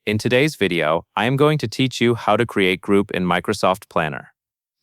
In today's video, I am going to teach you how to create group in Microsoft Planner.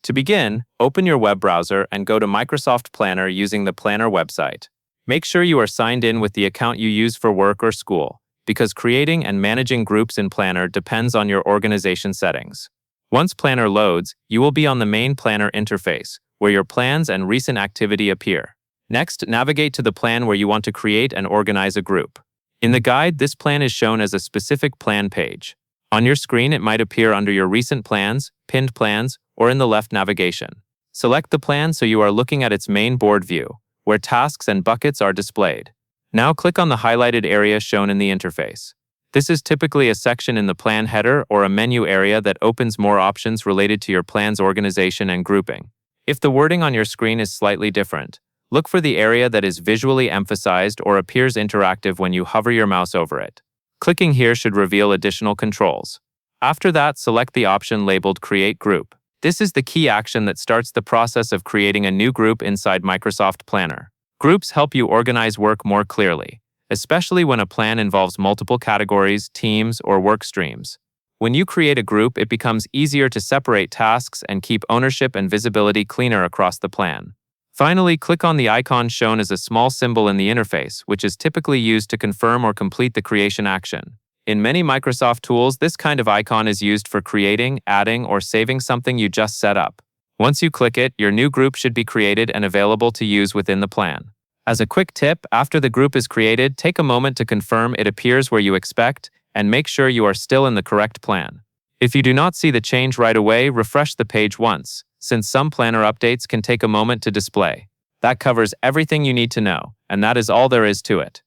To begin, open your web browser and go to Microsoft Planner using the Planner website. Make sure you are signed in with the account you use for work or school, because creating and managing groups in Planner depends on your organization settings. Once Planner loads, you will be on the main Planner interface, where your plans and recent activity appear. Next, navigate to the plan where you want to create and organize a group. In the guide, this plan is shown as a specific plan page. On your screen, it might appear under your recent plans, pinned plans, or in the left navigation. Select the plan so you are looking at its main board view, where tasks and buckets are displayed. Now click on the highlighted area shown in the interface. This is typically a section in the plan header or a menu area that opens more options related to your plan's organization and grouping. If the wording on your screen is slightly different, look for the area that is visually emphasized or appears interactive when you hover your mouse over it. Clicking here should reveal additional controls. After that, select the option labeled Create Group. This is the key action that starts the process of creating a new group inside Microsoft Planner. Groups help you organize work more clearly, especially when a plan involves multiple categories, teams, or work streams. When you create a group, it becomes easier to separate tasks and keep ownership and visibility cleaner across the plan. Finally, click on the icon shown as a small symbol in the interface, which is typically used to confirm or complete the creation action. In many Microsoft tools, this kind of icon is used for creating, adding, or saving something you just set up. Once you click it, your new group should be created and available to use within the plan. As a quick tip, after the group is created, take a moment to confirm it appears where you expect and make sure you are still in the correct plan. If you do not see the change right away, refresh the page once, since some planner updates can take a moment to display. That covers everything you need to know, and that is all there is to it.